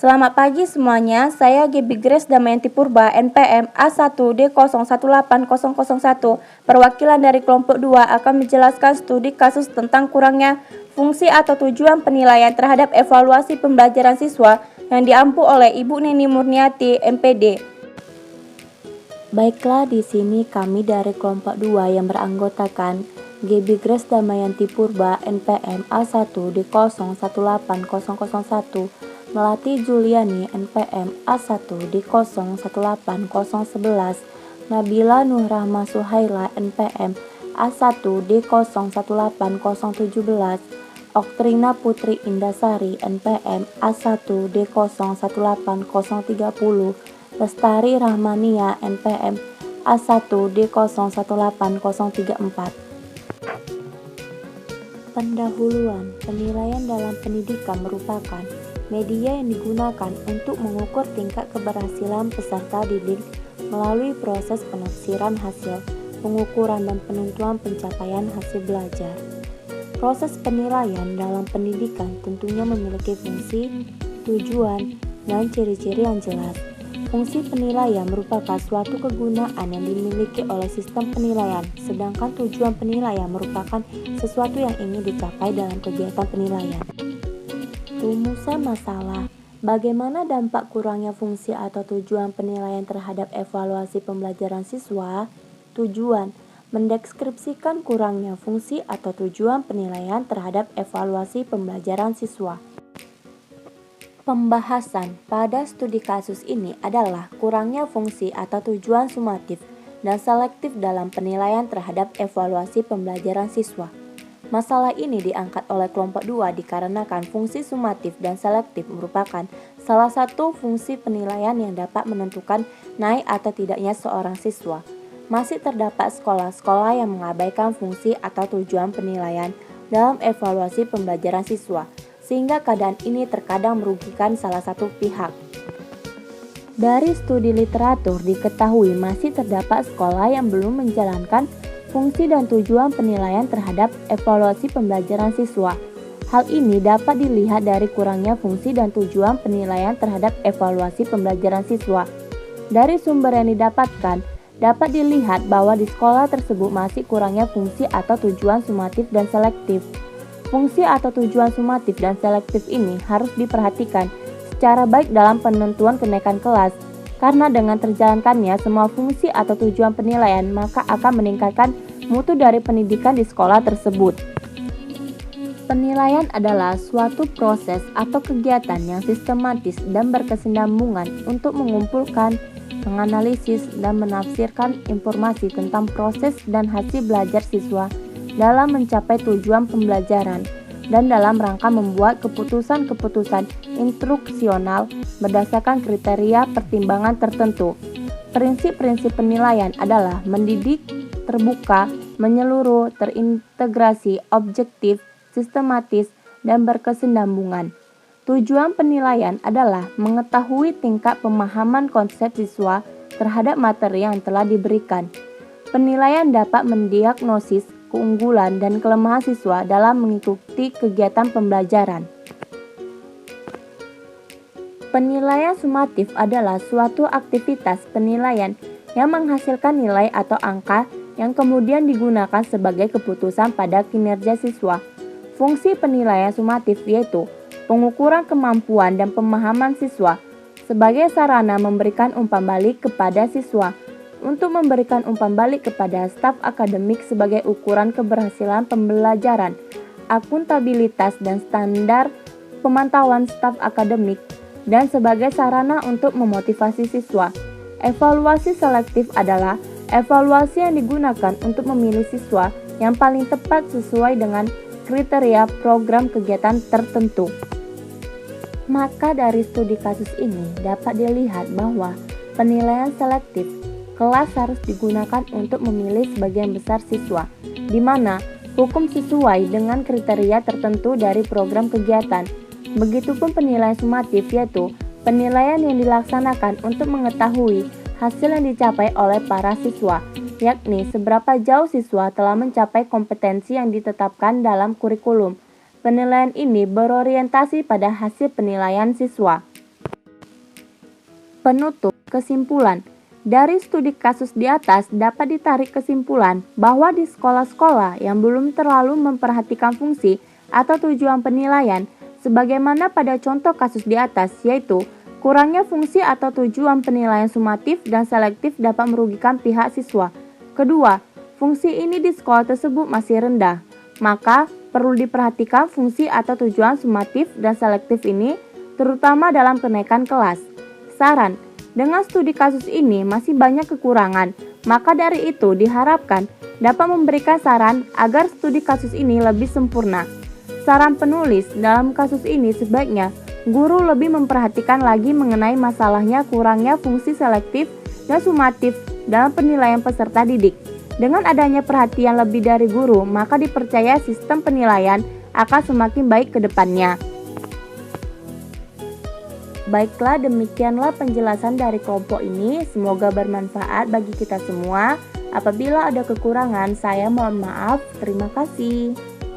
Selamat pagi semuanya, saya Gaby Grace Damayanti Purba, NPM A1D018001, perwakilan dari kelompok 2 akan menjelaskan studi kasus tentang kurangnya fungsi atau tujuan penilaian terhadap evaluasi pembelajaran siswa yang diampu oleh Ibu Neni Murniati, MPD. Baiklah, di sini kami dari kelompok 2 yang beranggotakan Gaby Grace Damayanti Purba, NPM A1D018001, Melati Juliani, NPM A1D018011, Nabila Nuhrahma Suhaila, NPM A1D018017, Oktrina Putri Indasari, NPM A1D018030, Lestari Rahmania, NPM A1D018034. Pendahuluan. Penilaian dalam pendidikan merupakan media yang digunakan untuk mengukur tingkat keberhasilan peserta didik melalui proses penafsiran hasil, pengukuran dan penentuan pencapaian hasil belajar. Proses penilaian dalam pendidikan tentunya memiliki fungsi, tujuan, dan ciri-ciri yang jelas. Fungsi penilaian merupakan suatu kegunaan yang dimiliki oleh sistem penilaian, sedangkan tujuan penilaian merupakan sesuatu yang ingin dicapai dalam kegiatan penilaian. Rumusan masalah. Bagaimana dampak kurangnya fungsi atau tujuan penilaian terhadap evaluasi pembelajaran siswa? Tujuan. Mendeskripsikan kurangnya fungsi atau tujuan penilaian terhadap evaluasi pembelajaran siswa. Pembahasan pada studi kasus ini adalah kurangnya fungsi atau tujuan sumatif dan selektif dalam penilaian terhadap evaluasi pembelajaran siswa. Masalah ini diangkat oleh kelompok 2 dikarenakan fungsi sumatif dan selektif merupakan salah satu fungsi penilaian yang dapat menentukan naik atau tidaknya seorang siswa. Masih terdapat sekolah-sekolah yang mengabaikan fungsi atau tujuan penilaian dalam evaluasi pembelajaran siswa, sehingga keadaan ini terkadang merugikan salah satu pihak. Dari studi literatur diketahui masih terdapat sekolah yang belum menjalankan fungsi dan tujuan penilaian terhadap evaluasi pembelajaran siswa. Hal ini dapat dilihat dari kurangnya fungsi dan tujuan penilaian terhadap evaluasi pembelajaran siswa. Dari sumber yang didapatkan, dapat dilihat bahwa di sekolah tersebut masih kurangnya fungsi atau tujuan sumatif dan selektif. Fungsi atau tujuan sumatif dan selektif ini harus diperhatikan secara baik dalam penentuan kenaikan kelas, karena dengan terjalankannya semua fungsi atau tujuan penilaian maka akan meningkatkan mutu dari pendidikan di sekolah tersebut. Penilaian adalah suatu proses atau kegiatan yang sistematis dan berkesinambungan untuk mengumpulkan, menganalisis, dan menafsirkan informasi tentang proses dan hasil belajar siswa dalam mencapai tujuan pembelajaran dan dalam rangka membuat keputusan-keputusan instruksional berdasarkan kriteria pertimbangan tertentu. Prinsip-prinsip penilaian adalah mendidik, terbuka, menyeluruh, terintegrasi, objektif, sistematis, dan berkesinambungan. Tujuan penilaian adalah mengetahui tingkat pemahaman konsep siswa terhadap materi yang telah diberikan. Penilaian dapat mendiagnosis keunggulan dan kelemahan siswa dalam mengikuti kegiatan pembelajaran. Penilaian sumatif adalah suatu aktivitas penilaian yang menghasilkan nilai atau angka yang kemudian digunakan sebagai keputusan pada kinerja siswa. Fungsi penilaian sumatif yaitu pengukuran kemampuan dan pemahaman siswa sebagai sarana memberikan umpan balik kepada siswa, untuk memberikan umpan balik kepada staf akademik sebagai ukuran keberhasilan pembelajaran, akuntabilitas dan standar pemantauan staf akademik, dan sebagai sarana untuk memotivasi siswa. Evaluasi selektif adalah evaluasi yang digunakan untuk memilih siswa yang paling tepat sesuai dengan kriteria program kegiatan tertentu. Maka dari studi kasus ini dapat dilihat bahwa penilaian selektif kelas harus digunakan untuk memilih sebagian besar siswa, di mana hukum sesuai dengan kriteria tertentu dari program kegiatan. Begitupun penilaian sumatif, yaitu penilaian yang dilaksanakan untuk mengetahui hasil yang dicapai oleh para siswa, yakni seberapa jauh siswa telah mencapai kompetensi yang ditetapkan dalam kurikulum. Penilaian ini berorientasi pada hasil penilaian siswa. Penutup kesimpulan. Dari studi kasus di atas dapat ditarik kesimpulan bahwa di sekolah-sekolah yang belum terlalu memperhatikan fungsi atau tujuan penilaian, sebagaimana pada contoh kasus di atas, yaitu kurangnya fungsi atau tujuan penilaian sumatif dan selektif dapat merugikan pihak siswa. Kedua, fungsi ini di sekolah tersebut masih rendah, maka perlu diperhatikan fungsi atau tujuan sumatif dan selektif ini, terutama dalam kenaikan kelas. Saran, dengan studi kasus ini masih banyak kekurangan, maka dari itu diharapkan dapat memberikan saran agar studi kasus ini lebih sempurna. Saran penulis dalam kasus ini sebaiknya guru lebih memperhatikan lagi mengenai masalahnya kurangnya fungsi selektif dan sumatif dalam penilaian peserta didik. Dengan adanya perhatian lebih dari guru, maka dipercaya sistem penilaian akan semakin baik ke depannya. Baiklah, demikianlah penjelasan dari kelompok ini. Semoga bermanfaat bagi kita semua. Apabila ada kekurangan, saya mohon maaf. Terima kasih.